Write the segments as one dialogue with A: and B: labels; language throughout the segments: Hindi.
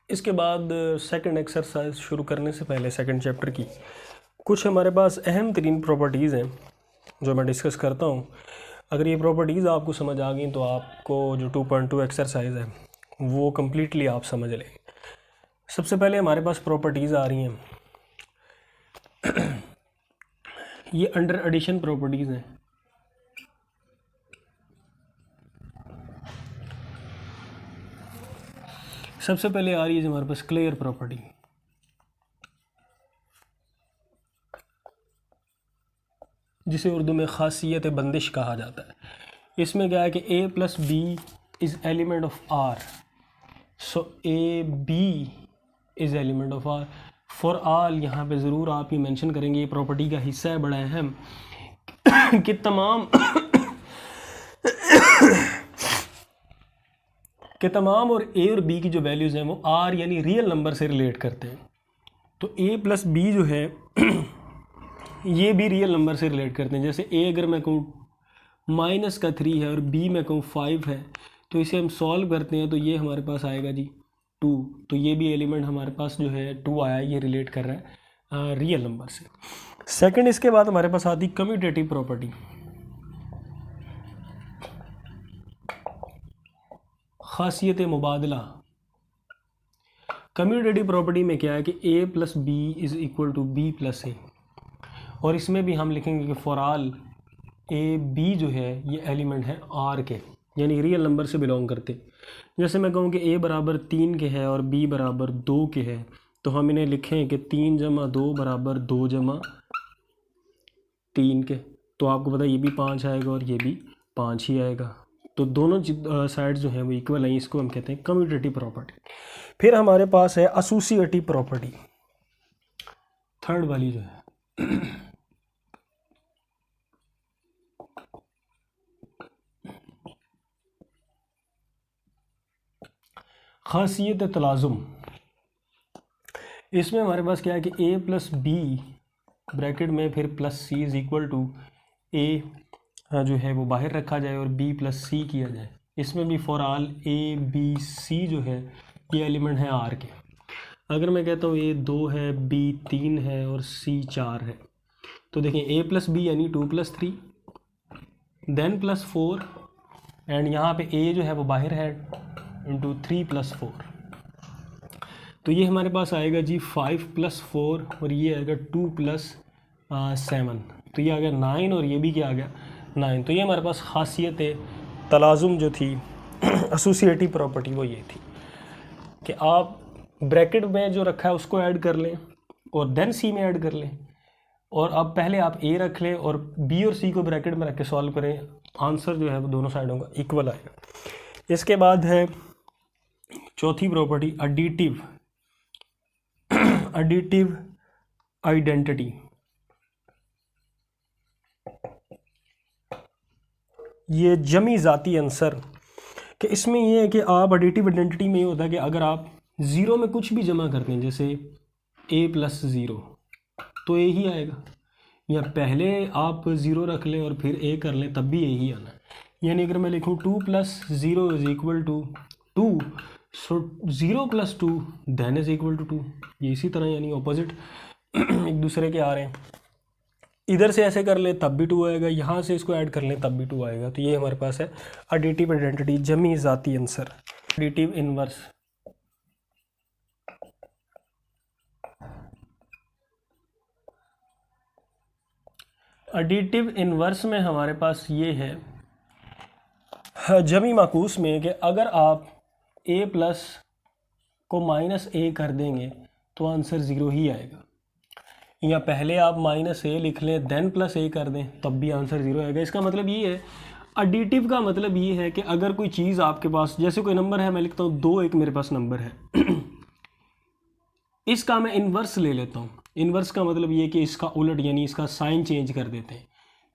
A: इसके बाद सेकंड एक्सरसाइज शुरू करने से पहले सेकंड चैप्टर की कुछ हमारे पास अहम तरीन प्रॉपर्टीज़ हैं जो मैं डिस्कस करता हूँ। अगर ये प्रॉपर्टीज़ आपको समझ आ गई तो आपको जो 2.2 एक्सरसाइज है वो कम्प्लीटली आप समझ लें। सबसे पहले हमारे पास प्रॉपर्टीज़ आ रही हैं, ये अंडर एडिशन प्रॉपर्टीज़ हैं। सबसे पहले आ रही है हमारे पास क्लियर प्रॉपर्टी। जिसे उर्दू में खासियत बंदिश कहा जाता है। इसमें क्या है कि a plus B is element of R, so A B is element of R for all. यहाँ पे ज़रूर आप ये मेंशन करेंगे, ये प्रॉपर्टी का हिस्सा है बड़ा अहम कि तमाम और a और b की जो वैल्यूज़ हैं वो r यानी रियल नंबर से रिलेट करते हैं। तो a प्लस बी जो है ये भी रियल नंबर से रिलेट करते हैं। जैसे a अगर मैं कहूँ -3 है और b मैं कहूँ 5 है, तो इसे हम सॉल्व करते हैं तो ये हमारे पास आएगा जी 2। तो ये भी एलिमेंट हमारे पास जो है 2 आया, ये रिलेट कर रहा है रियल नंबर से। सेकंड, इसके बाद हमारे पास आती कम्यूटेटिव प्रॉपर्टी। खासियत मुबादला। कम्यूटेटिव प्रॉपर्टी में क्या है कि a plus B is equal to B plus A, और इसमें भी हम लिखेंगे कि फॉर ऑल ए बी जो है ये एलिमेंट है आर के, यानी रियल नंबर से बिलोंग करते। जैसे मैं कहूँ कि a बराबर 3 के है और b बराबर 2 के है, तो हम इन्हें लिखें कि 3 जमा 2 बराबर 2 जमा 3 के। तो आपको पता है ये भी 5 आएगा और ये भी 5 ही आएगा। तो दोनों साइड जो हैं वो इक्वल हैं, इसको हम कहते हैं कम्यूटेटिव प्रॉपर्टी। फिर हमारे पास है एसोसिएटिव प्रॉपर्टी, थर्ड वाली जो है। खासियत तलाजुम। इसमें हमारे पास क्या है कि a प्लस बी ब्रैकेट में फिर plus C is equal to A जो है वो बाहर रखा जाए और b प्लस सी किया जाए। इसमें भी for all a b c जो है ये एलिमेंट है r के। अगर मैं कहता हूँ a 2 है, b 3 है और c 4 है, तो देखें a प्लस बी यानी 2 प्लस 3 देन प्लस 4 एंड यहाँ पे a जो है वो बाहर है इंटू 3 प्लस 4। तो ये हमारे पास आएगा जी 5 प्लस 4 और ये आएगा 2 प्लस 7। तो ये आ गया 9 और ये भी क्या आ गया 9। तो ये हमारे पास खासियत तलाजुम जो थी एसोसिएटिव प्रॉपर्टी वो ये थी कि आप ब्रैकेट में जो रखा है उसको ऐड कर लें और देन सी में ऐड कर लें, और अब पहले आप ए रख लें और बी और सी को ब्रैकेट में रख के सॉल्व करें, आंसर जो है वो दोनों साइडों का इक्वल आएगा। इसके बाद है चौथी प्रॉपर्टी एडिटिव आइडेंटिटी। ये जमी ज़ाती अंसर कि इसमें ये है कि आप एडिटिव आइडेंटिटी में ये होता है कि अगर आप ज़ीरो में कुछ भी जमा करते हैं, जैसे a प्लस 0 तो a ही आएगा, या पहले आप 0 रख लें और फिर a कर लें तब भी a ही आना है। यानी अगर मैं लिखूँ 2 plus 0 is equal to 2, so 0 plus 2 then is equal to 2। ये इसी तरह यानी ऑपोजिट एक दूसरे के आ रहे हैं। इधर से ऐसे कर लें तब भी 2 आएगा, यहाँ से इसको ऐड कर लें तब भी 2 आएगा। तो ये हमारे पास है एडिटिव आइडेंटिटी, जमी ज़ाती Ansar. Additive inverse. Additive inverse में हमारे पास ये है जमी माकूस में कि अगर आप a प्लस को माइनस a कर देंगे तो आंसर 0 ही आएगा, या पहले आप माइनस a लिख लें देन प्लस a कर दें तब भी आंसर 0 आएगा। इसका मतलब ये है, एडिटिव का मतलब ये है कि अगर कोई चीज़ आपके पास, जैसे कोई नंबर है, मैं लिखता हूँ 2, एक मेरे पास नंबर है इसका मैं इन्वर्स ले लेता हूँ। इन्वर्स का मतलब ये कि इसका उलट यानी इसका साइन चेंज कर देते हैं।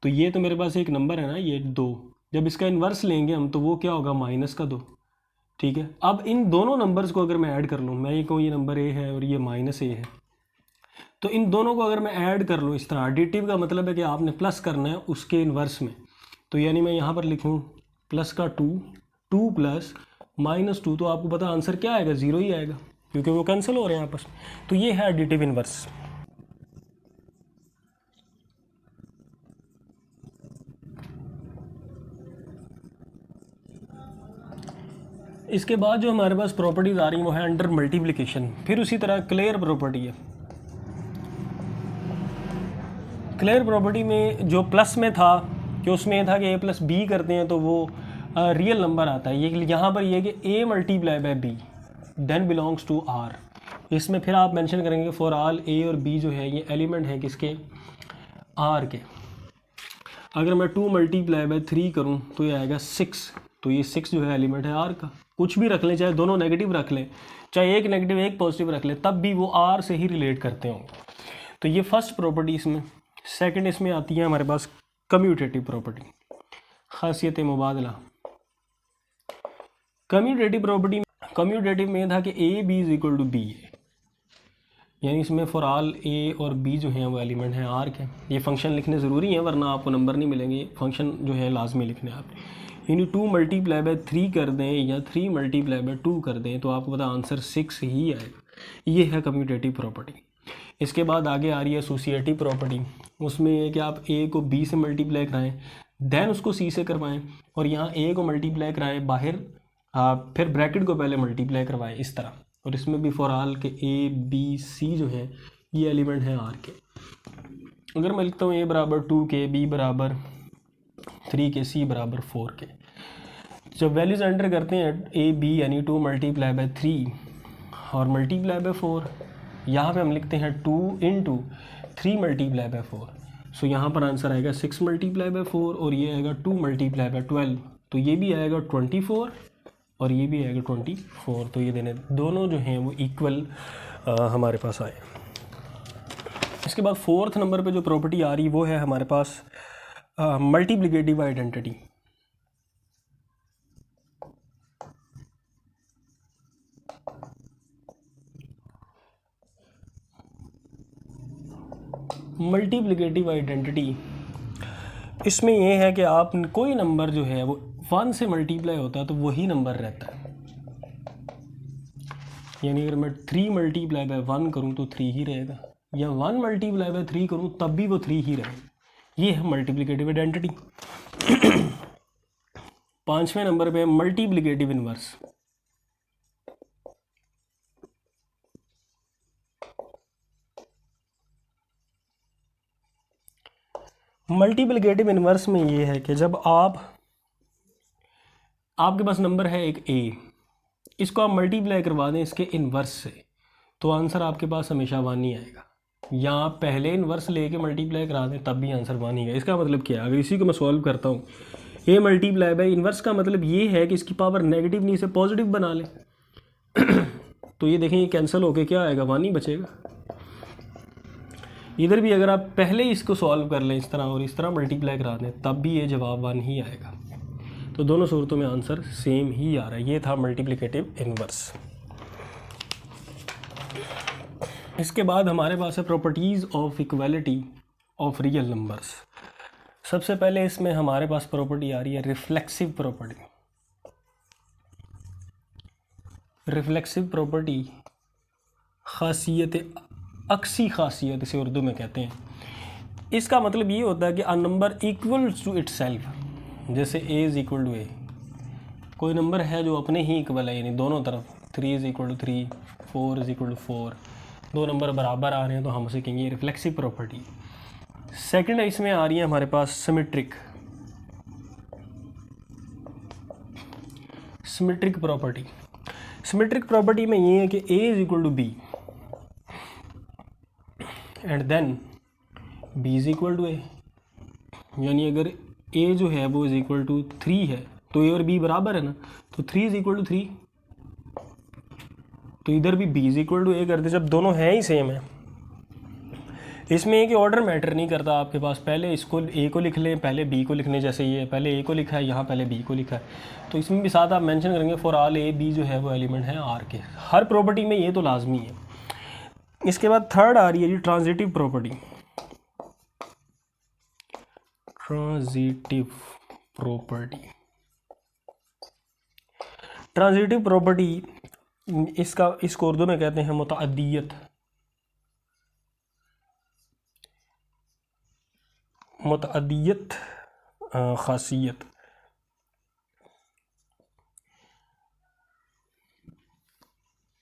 A: तो ये तो मेरे पास एक नंबर है ना, ये 2, जब इसका इन्वर्स लेंगे हम तो वो क्या होगा -2। ठीक है, अब इन दोनों नंबर्स को अगर मैं ऐड कर लूँ, मैं ये कहूँ ये नंबर a है और ये -a है, तो इन दोनों को अगर मैं ऐड कर लूँ इस तरह, एडिटिव का मतलब है कि आपने प्लस करना है उसके इन्वर्स में। तो यानी मैं यहाँ पर लिखूँ प्लस का 2 प्लस -2, तो आपको पता आंसर क्या आएगा, 0 ही आएगा। क्योंकि वो कैंसिल हो रहे हैं आपस में। तो ये है एडिटिव इन्वर्स। इसके बाद जो हमारे पास प्रॉपर्टीज आ रही हैं वो है अंडर मल्टीप्लिकेशन। फिर उसी तरह क्लियर प्रॉपर्टी है। क्लियर प्रॉपर्टी में जो प्लस में था कि उसमें ये था कि ए प्लस बी करते हैं तो वो रियल नंबर आता है। ये यहाँ पर ये कि A multiply by B then belongs to R. इसमें फिर आप मेंशन करेंगे फॉर ऑल ए और बी जो है ये एलिमेंट है किसके, आर के। अगर मैं 2 मल्टीप्लाई बाय 3 करूँ तो ये आएगा 6। तो ये 6 जो है एलिमेंट है आर का। कुछ भी रख लें, चाहे दोनों नेगेटिव रख लें, चाहे एक नेगेटिव एक पॉजिटिव रख लें, तब भी वो आर से ही रिलेट करते होंगे। तो ये फर्स्ट प्रॉपर्टी इसमें। सेकंड इसमें आती है हमारे पास कम्यूटेटिव प्रॉपर्टी, खासियत मुबादला। कम्यूटेटिव में था कि A B is equal to B, यानी इसमें फॉर ऑल ए और बी जो हैं वो एलिमेंट हैं आर के। ये फंक्शन लिखने ज़रूरी है वरना आपको नंबर नहीं मिलेंगे। फंक्शन जो है लाजमी लिखने आप, यानी 2 मल्टीप्लाई बाय 3 कर दें या 3 मल्टीप्लाई बाय 2 कर दें तो आपको पता आंसर 6 ही आएगा। ये है कम्यूटेटिव प्रॉपर्टी। इसके बाद आगे आ रही है एसोसिएटिव प्रॉपर्टी। उसमें यह कि आप ए को बी से मल्टीप्लाई कराएं देन उसको सी से करवाएं, और यहाँ ए को मल्टीप्लाई कराएं बाहर, फिर ब्रैकेट को पहले मल्टीप्लाई करवाएं इस तरह। और इसमें भी फॉर ऑल के ए बी सी जो है ये एलिमेंट हैं आर के। अगर मैं लिखता हूँ ए बराबर 2 के, बी बराबर 3 के, सी बराबर 4 के, जब वैल्यूज एंटर करते हैं ए बी यानी 2 मल्टीप्लाई बाय 3 और मल्टीप्लाई बाय 4, यहाँ पे हम लिखते हैं 2 इंटू 3 मल्टीप्लाई बाय 4। सो यहाँ पर आंसर आएगा 6 मल्टीप्लाई बाय 4 और ये आएगा 2 मल्टीप्लाई बाय 12। तो ये भी आएगा 24 और ये भी आएगा 24। तो ये देने दोनों जो हैं वो इक्वल हमारे पास आए। इसके बाद फोर्थ नंबर पे जो प्रॉपर्टी आ रही वो है हमारे पास मल्टीप्लिकेटिव आइडेंटिटी। मल्टीप्लिकेटिव आइडेंटिटी इसमें यह है कि आप कोई नंबर जो है वो 1 से मल्टीप्लाई होता है तो वही नंबर रहता है। यानी अगर मैं 3 मल्टीप्लाई बाय 1 करूँ तो 3 ही रहेगा, या 1 मल्टीप्लाई बाय 3 करूँ तब भी वो 3 ही रहेगा। ये है मल्टीप्लिकेटिव आइडेंटिटी। 5वें नंबर पे मल्टीप्लिकेटिव इनवर्स। मल्टीप्लिकेटिव इनवर्स में ये है कि जब आपके पास नंबर है एक ए, इसको आप मल्टीप्लाई करवा दें इसके इन्वर्स से तो आंसर आपके पास हमेशा 1 ही आएगा। या आप पहले इन्वर्स लेके मल्टीप्लाई करा दें तब भी आंसर 1 ही है। इसका मतलब क्या है, अगर इसी को मैं सॉल्व करता हूँ, ए मल्टीप्लाई बाय इन्वर्स का मतलब ये है कि इसकी पावर नेगेटिव नहीं से पॉजिटिव बना लें। तो ये देखें ये कैंसिल होके क्या आएगा, 1 ही बचेगा। इधर भी अगर आप पहले इसको सॉल्व कर लें इस तरह और इस तरह मल्टीप्लाई करा दें तब भी ये जवाब 1 ही आएगा। तो दोनों सूरतों में आंसर सेम ही आ रहा है। ये था मल्टीप्लिकेटिव इनवर्स। इसके बाद हमारे पास है properties of equality of real numbers. सबसे पहले इसमें हमारे पास प्रॉपर्टी आ रही है रिफ्लेक्सिव प्रॉपर्टी। रिफ्लेक्सिव प्रॉपर्टी खासियत, अक्सी खासियत इसे उर्दू में कहते हैं। इसका मतलब ये होता है कि a number equals to itself. जैसे a is equal to A, कोई नंबर है जो अपने ही इक्वल है, यानी दोनों तरफ 3 is equal to 3, 4 is equal to 4, दो नंबर बराबर आ रहे हैं तो हम उसे कहेंगे रिफ्लेक्सिव प्रॉपर्टी। सेकंड इसमें आ रही है हमारे पास सिमेट्रिक प्रॉपर्टी। सिमेट्रिक प्रॉपर्टी में ये है कि a is equal to b and then b is equal to a, यानी अगर a जो है वो इज़ इक्वल टू 3 है तो a और b बराबर है ना, तो 3 इज़ इक्वल टू 3। तो इधर भी b is equal to a करते जब दोनों हैं ही सेम है। इसमें एक ऑर्डर मैटर नहीं करता आपके पास, पहले इसको a को लिख लें पहले b को लिख लें, जैसे ये पहले a को लिखा है यहाँ पहले b को लिखा है। तो इसमें भी साथ आप मेंशन करेंगे फॉर ऑल a b जो है वो एलिमेंट है r के। हर प्रॉपर्टी में ये तो लाजमी है। इसके बाद थर्ड आ रही है जी ट्रांजिटिव प्रॉपर्टी। ट्रांजिटिव प्रॉपर्टी इसको उर्दू में कहते हैं मुतअद्दियत। मुतअद्दियत खासियत।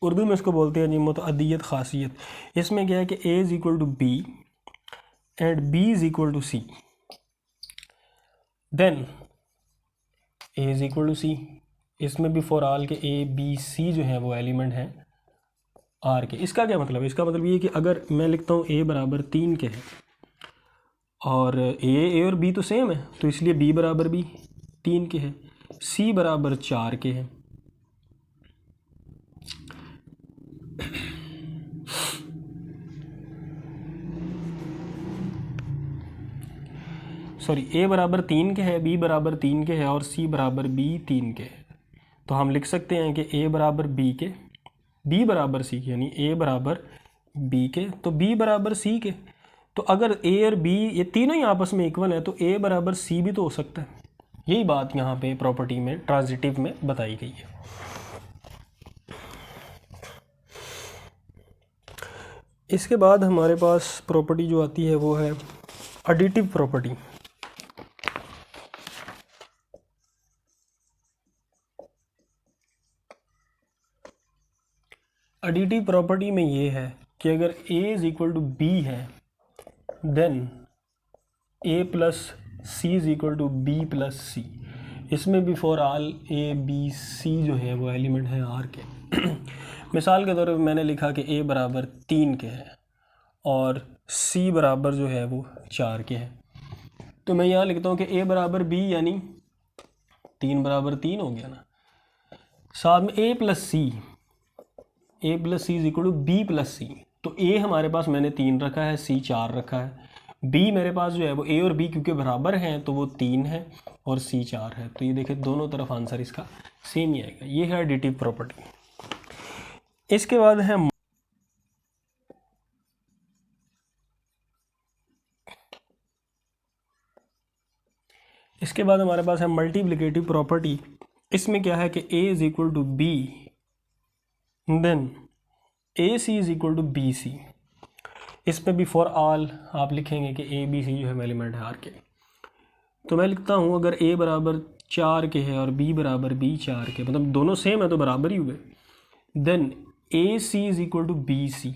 A: उर्दू में इसको बोलते हैं जी मुतअद्दियत खासियत। इसमें क्या है कि a is equal to B and b is equal to C, then a is equal to C. इसमें भी फॉर ऑल के a b c जो है वो एलिमेंट हैं R के। इसका क्या मतलब है? इसका मतलब ये है कि अगर मैं लिखता हूँ a बराबर 3 के है और a और b तो सेम है, तो इसलिए b बराबर भी 3 के है, c बराबर 4 के है। सॉरी, a बराबर 3 के है, b बराबर 3 के है और c बराबर b 3 के है। तो हम लिख सकते हैं कि a बराबर b के, b बराबर c के, यानी a बराबर b के तो b बराबर c के। तो अगर a और b ये तीनों ही आपस में इक्वल है तो a बराबर c भी तो हो सकता है। यही बात यहाँ पे प्रॉपर्टी में ट्रांजिटिव में बताई गई है। इसके बाद हमारे पास प्रॉपर्टी जो आती है वो है एडिटिव प्रॉपर्टी। एडिटिव प्रॉपर्टी में ये है कि अगर a is equal to b है then a plus C is equal to b plus C. इसमें भी for all a b c जो है वो एलिमेंट है R के। मिसाल के तौर पर मैंने लिखा कि a बराबर 3 के है और c बराबर जो है वो 4 के है, तो मैं यहाँ लिखता हूँ कि a बराबर b यानी 3 बराबर 3 हो गया ना। साथ में a plus C is equal to b plus सी। तो a हमारे पास मैंने 3 रखा है, c 4 रखा है, b मेरे पास जो है वो a और b क्योंकि बराबर हैं तो वो 3 है और c 4 है। तो ये देखिए दोनों तरफ आंसर इसका सेम ही आएगा। ये है एडिटिव प्रॉपर्टी। इसके बाद है हमारे पास है मल्टीप्लिकेटिव प्रॉपर्टी। इसमें क्या है कि a is equal to b then A C is equal to B C. इसमें भी फॉर ऑल आप लिखेंगे कि ए बी सी जो है एलिमेंट है आर के। तो मैं लिखता हूँ अगर a बराबर 4 के है और b बराबर b 4 के, मतलब दोनों सेम है तो बराबर ही हुए, then A C is equal to B C.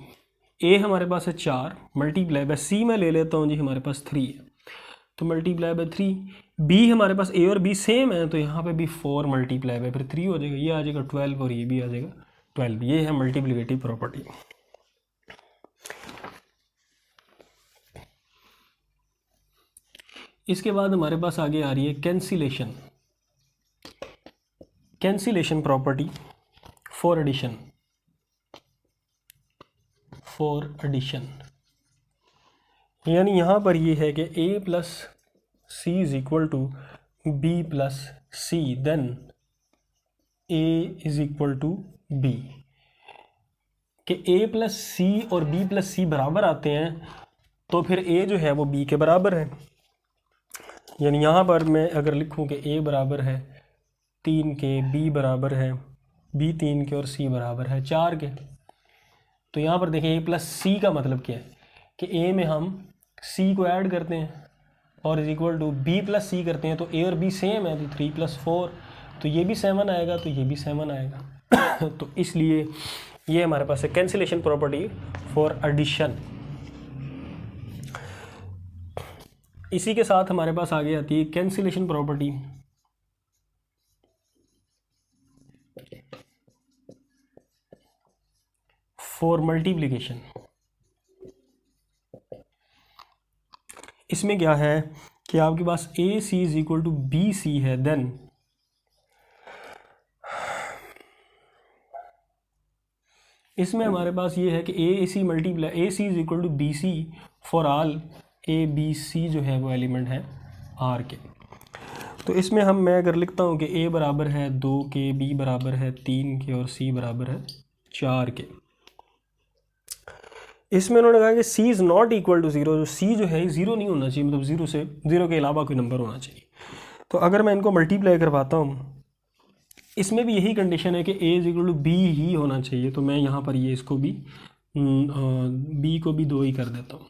A: A हमारे पास है 4 मल्टीप्लाई बाय सी मैं ले लेता हूँ जी, हमारे पास 3 है तो मल्टीप्लाई बाय 3। b हमारे पास a और b सेम है तो यहाँ पे भी 4 मल्टीप्लाई बाय फिर 3 हो जाएगा, ये आ जाएगा 12 और ये भी आ जाएगा 12। ये है मल्टीप्लिकेटिव प्रॉपर्टी। इसके बाद हमारे पास आगे आ रही है कैंसिलेशन प्रॉपर्टी फॉर एडिशन। यानी यहाँ पर ये है कि a plus C is equal to B plus C then a is equal to b। कि a प्लस सी और b प्लस सी बराबर आते हैं तो फिर a जो है वो b के बराबर है। यानी यहाँ पर मैं अगर लिखूँ कि a बराबर है 3 के, b बराबर है b 3 के और c बराबर है 4 के, तो यहाँ पर देखें a प्लस सी का मतलब क्या है कि a में हम c को ऐड करते हैं और is equal to b plus C करते हैं तो a और b सेम है तो 3 प्लस 4, तो ये भी 7 आएगा तो ये भी 7 आएगा। तो इसलिए ये हमारे पास है कैंसिलेशन प्रॉपर्टी फॉर एडिशन। इसी के साथ हमारे पास आगे आती है कैंसिलेशन प्रॉपर्टी फॉर मल्टीप्लिकेशन। इसमें क्या है कि आपके पास A C is equal to B C है, देन इसमें हमारे पास ये है कि A C multiply A C is equal to B C for all A B C जो है वो एलिमेंट है आर के। तो इसमें मैं अगर लिखता हूँ कि ए बराबर है 2 के, बी बराबर है 3 के और सी बराबर है 4 के। इसमें उन्होंने कहा कि सी इज़ नॉट इक्वल टू 0, जो सी जो है 0 नहीं होना चाहिए, मतलब 0 के अलावा कोई नंबर होना चाहिए। तो अगर मैं इनको मल्टीप्लाई करवाता हूँ इसमें भी यही कंडीशन है कि a is equal to B ही होना चाहिए, तो मैं यहाँ पर ये इसको भी b को भी 2 ही कर देता हूँ।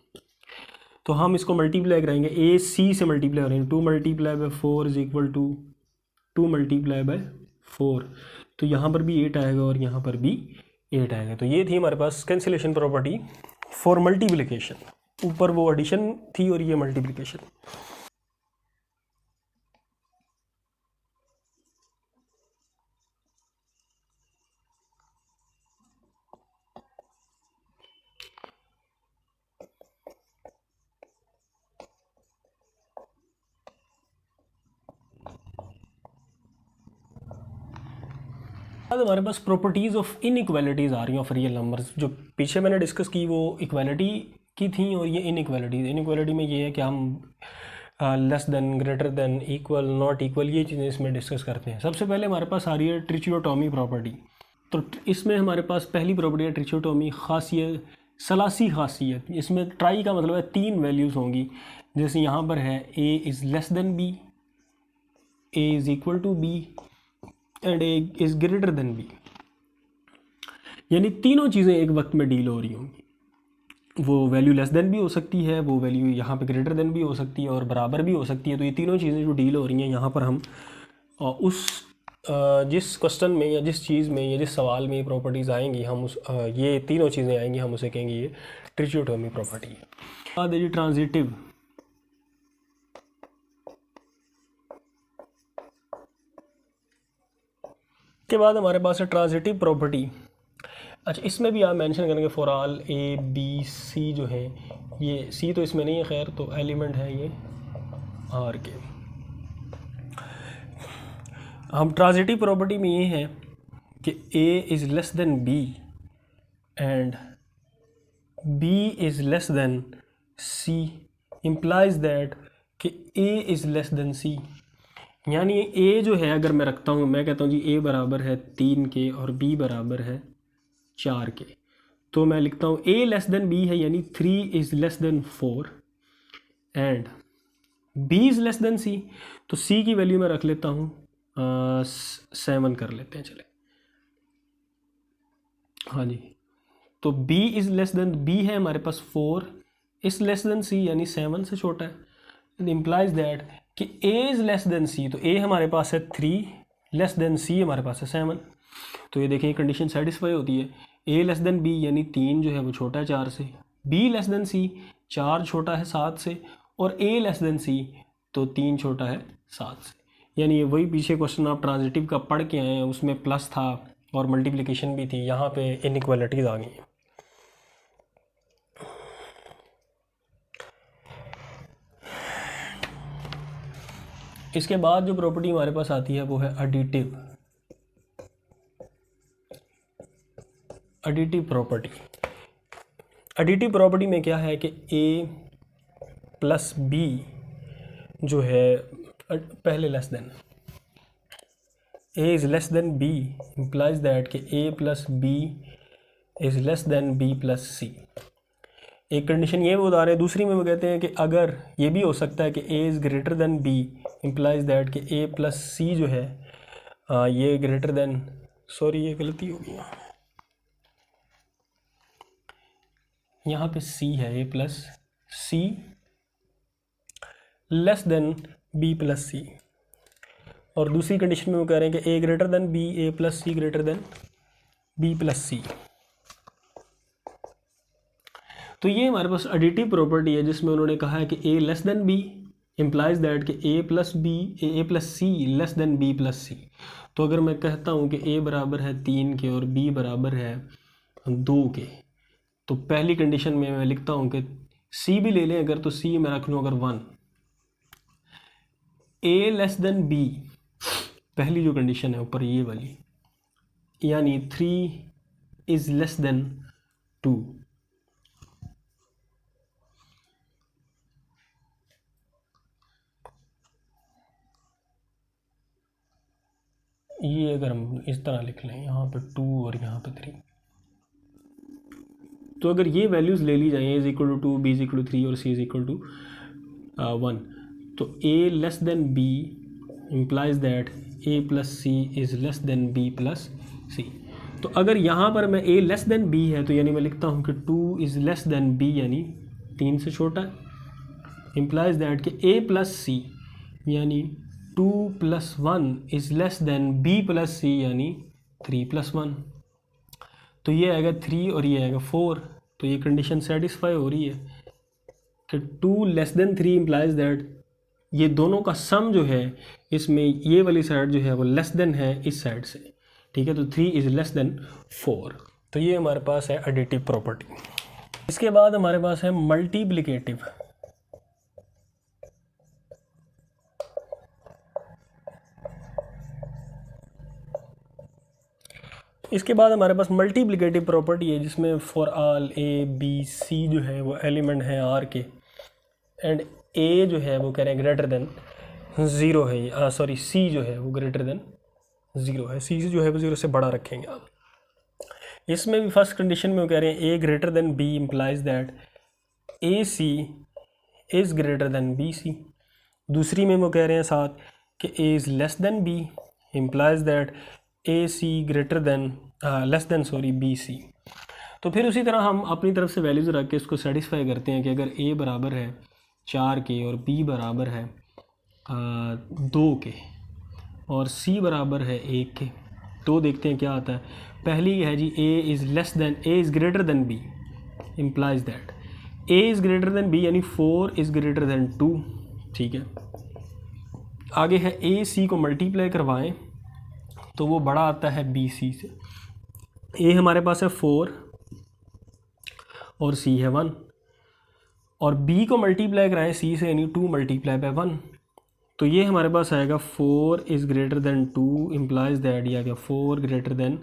A: तो हम इसको मल्टीप्लाई कराएंगे, a c से मल्टीप्लाई करेंगे, 2 multiply by 4 is equal to 2 multiply by 4, तो यहाँ पर भी 8 आएगा और यहाँ पर भी 8 आएगा। तो ये थी हमारे पास कैंसिलेशन प्रॉपर्टी फॉर मल्टीप्लिकेशन। ऊपर वो एडिशन थी और ये मल्टीप्लिकेशन। अब हमारे पास प्रॉपर्टीज़ ऑफ इनइक्वालिटीज़ आ रही हैं ऑफ रियल नंबर्स। जो पीछे मैंने डिस्कस की वो इक्वालिटी की थी और ये इनइक्वालिटी में ये है कि हम less than, greater than, equal, not equal, ये चीज़ें इसमें डिस्कस करते हैं। सबसे पहले हमारे पास आ रही है ट्रिचियोटॉमी प्रॉपर्टी। तो इसमें हमारे पास पहली प्रॉपर्टी है ट्रिचियोटॉमी, खासियत, सलासी खासियत। इसमें ट्राई का मतलब है 3 वैल्यूज़ होंगी। जैसे यहाँ पर है a is less than b, a is equal to b and a is greater than b, यानी तीनों चीज़ें एक वक्त में डील हो रही होंगी। वो वैल्यू लेस देन भी हो सकती है, वो वैल्यू यहाँ पे ग्रेटर देन भी हो सकती है और बराबर भी हो सकती है। तो ये तीनों चीज़ें जो डील हो रही हैं यहाँ पर हम उस जिस क्वेश्चन में या जिस चीज़ में या जिस सवाल में ये प्रॉपर्टीज़ आएंगी, हम उस ये तीनों चीज़ें आएंगी, हम उसे कहेंगे ये ट्रिचियोटॉमी प्रॉपर्टी है। बाद है जी ट्रांजिटिव। के बाद हमारे पास है ट्रांजिटिव प्रॉपर्टी। अच्छा, इसमें भी आप मेंशन करेंगे for all A B C जो है, ये सी तो इसमें नहीं है खैर, तो एलिमेंट है ये आर के। हम ट्रांजिटिव प्रॉपर्टी में ये है कि ए is less than B and B is less than C implies that कि ए इज़ लेस देन सी। यानी ए जो है अगर मैं रखता हूँ, मैं कहता हूँ जी ए बराबर है 3 के और बी बराबर है 4 के, तो मैं लिखता हूँ a लेस देन b है, यानी 3 is less then 4 and b is less then c। तो c की वैल्यू मैं रख लेता हूँ 7 कर लेते हैं, चले हाँ जी। तो b is less than b है हमारे पास 4 इज़ लेस देन c, यानी 7 से छोटा है। इट इम्प्लाइज दैट कि a is less then c, तो a हमारे पास है 3, लेस देन c हमारे पास है 7। तो ये देखें कंडीशन सेटिस्फाई होती है। a लेस देन b यानी 3 जो है वो छोटा है 4 से, b लेस देन c 4 छोटा है 7 से, और a लेस देन c तो 3 छोटा है 7 से। यानी ये वही पीछे क्वेश्चन आप ट्रांजिटिव का पढ़ के आए हैं, उसमें प्लस था और मल्टीप्लिकेशन भी थी, यहाँ पे इनइक्वालिटीज़ आ गई हैं। इसके बाद जो प्रॉपर्टी हमारे पास आती है वो है additive. Additive property, additive property में क्या है कि a प्लस बी जो है पहले less than, a is less than b implies that कि a plus B is less than b plus C. एक कंडीशन ये वो बता रहे हैं। दूसरी में वो कहते हैं कि अगर ये भी हो सकता है कि a is greater than b implies that कि a प्लस सी जो है ये ग्रेटर देन, सॉरी ये गलती हो गई, यहाँ पे c है, a plus C less than b plus C. और दूसरी कंडीशन में वो कह रहे हैं कि a greater than b, a plus C greater than b plus सी। तो ये हमारे पास एडिटिव प्रॉपर्टी है जिसमें उन्होंने कहा है कि a less than b implies that कि a plus B, a plus C less than b plus सी। तो अगर मैं कहता हूँ कि a बराबर है 3 के और b बराबर है 2 के, तो पहली कंडीशन में मैं लिखता हूँ कि c भी ले लें अगर, तो c मैं रख लूँ अगर 1, a लेस देन b पहली जो कंडीशन है ऊपर ये वाली, यानी 3 इज़ लेस देन 2। ये अगर हम इस तरह लिख लें, यहाँ पे 2 और यहाँ पे 3, तो अगर ये वैल्यूज़ ले ली जाए, a is equal to 2, b is equal to 3 और c इज़ इक्वल टू 1, तो a less than b implies that a plus C is less than b plus सी। तो अगर यहाँ पर मैं a लेस देन b है तो यानी मैं लिखता हूँ कि 2 इज़ लेस देन b यानी 3 से छोटा है। इम्प्लाइज दैट कि a प्लस सी यानी 2 plus 1 is less than b plus c यानी 3 प्लस 1। तो ये आएगा 3 और ये आएगा 4। तो ये कंडीशन सेटिस्फाई हो रही है कि 2 लेस देन 3 इम्प्लाइज दैट ये दोनों का सम जो है इसमें ये वाली साइड जो है वो लेस देन है इस साइड से, ठीक है। तो 3 इज़ लेस देन 4। तो ये हमारे पास है एडिटिव प्रॉपर्टी। इसके बाद हमारे पास है मल्टीप्लिकेटिव। इसके बाद हमारे पास मल्टीप्लिकेटिव प्रॉपर्टी है जिसमें for all A B C जो है वो एलिमेंट है आर के एंड ए जो है वो कह रहे हैं ग्रेटर देन 0 है, सॉरी सी जो है वो ग्रेटर देन 0 है, सी जो है वो 0 से बड़ा रखेंगे आप। इसमें भी फर्स्ट कंडीशन में वो कह रहे हैं a greater than b implies that a C is greater than b c. दूसरी में वो कह रहे हैं साथ कि ए is less than b implies that a c greater than less than b c. तो फिर उसी तरह हम अपनी तरफ से वैल्यूज़ रख के इसको सेटिस्फाई करते हैं कि अगर ए बराबर है 4 के और बी बराबर है 2 के और सी बराबर है 1 के, तो देखते हैं क्या आता है। पहली है जी a is greater than b implies that a is greater than b यानी 4 इज़ ग्रेटर देन 2, ठीक है। आगे है ए सी को मल्टीप्लाई करवाएं तो वो बड़ा आता है बी सी से। ए हमारे पास है 4 और सी है 1 और बी को मल्टीप्लाई कराएं सी से यानी 2 मल्टीप्लाई बाय 1, तो ये हमारे पास आएगा 4 is greater then 2 implies that ये आ गया 4 ग्रेटर देन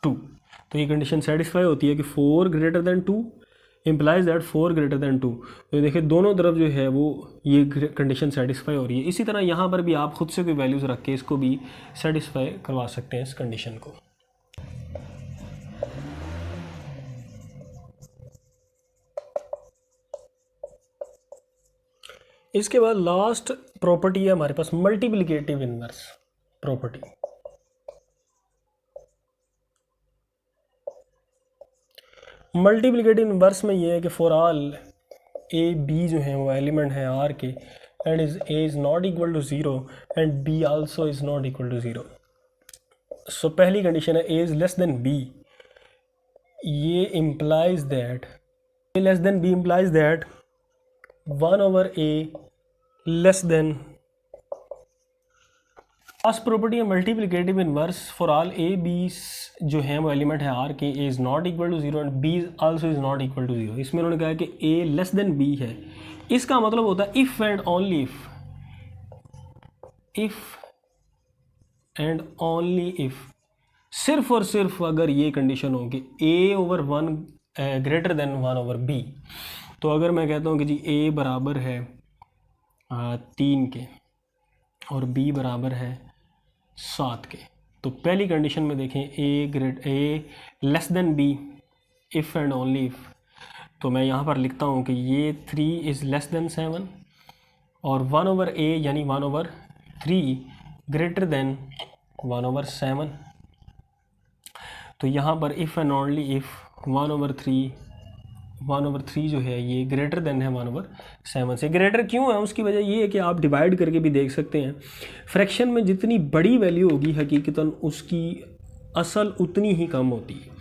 A: 2। तो ये कंडीशन सेटिस्फाई होती है कि 4 greater than 2 implies that 4 greater than 2। तो देखिए दोनों तरफ जो है वो ये कंडीशन सेटिस्फाई हो रही है। इसी तरह यहाँ पर भी आप खुद से कोई वैल्यूज़ रख के इसको भी सेटिस्फाई करवा सकते हैं इस कंडीशन को। इसके बाद लास्ट प्रॉपर्टी है हमारे पास multiplicative inverse property. Multiplicative inverse में ये है कि फॉर ऑल ए बी जो है वो एलिमेंट है आर के and a is not equal to 0 and b also is not equal to 0। So पहली कंडीशन है a is less than b, ये implies that a less than b implies that 1/a less than. Last property है multiplicative inverse for all A b जो है वो एलिमेंट है आर के a is not equal to 0 and b also is not equal to 0। इसमें उन्होंने कहा है कि ए लेस देन बी है। इसका मतलब होता है if and only if and only if, सिर्फ और सिर्फ अगर ये कंडीशन हो कि a/1 ग्रेटर देन 1/b। तो अगर मैं कहता हूँ कि जी a बराबर है 3 के और b बराबर है 7 के, तो पहली कंडीशन में देखें a less than b if and only if, तो मैं यहाँ पर लिखता हूँ कि ये 3 इज़ लेस देन 7 और 1/a यानी 1/3 ग्रेटर देन 1/7। तो यहाँ पर इफ़ एंड ओनली इफ़ 1/3 जो है ये ग्रेटर देन है 1/7 से। ग्रेटर क्यों है उसकी वजह ये है कि आप डिवाइड करके भी देख सकते हैं, फ्रैक्शन में जितनी बड़ी वैल्यू होगी हकीकतन उसकी असल उतनी ही कम होती है।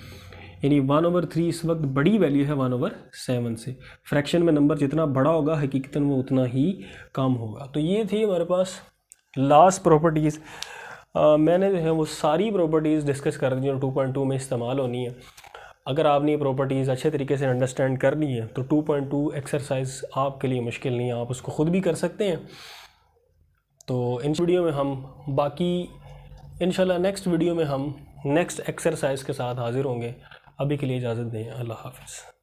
A: यानी 1/3 इस वक्त बड़ी वैल्यू है 1/7 से, फ्रैक्शन में नंबर जितना बड़ा होगा हकीकतन वो उतना ही कम होगा। तो ये थी हमारे पास लास्ट प्रॉपर्टीज़। मैंने जो है वो सारी प्रॉपर्टीज़ डिस्कस कर दी जो 2.2 में इस्तेमाल होनी है। अगर आपने ये प्रॉपर्टीज़ अच्छे तरीके से अंडरस्टैंड करनी है तो 2.2 एक्सरसाइज आपके लिए मुश्किल नहीं है, आप उसको ख़ुद भी कर सकते हैं। तो इन वीडियो में हम बाकी इंशाल्लाह नेक्स्ट वीडियो में हम नेक्स्ट एक्सरसाइज के साथ हाज़िर होंगे। अभी के लिए इजाज़त दें, अल्लाह हाफ़िज़।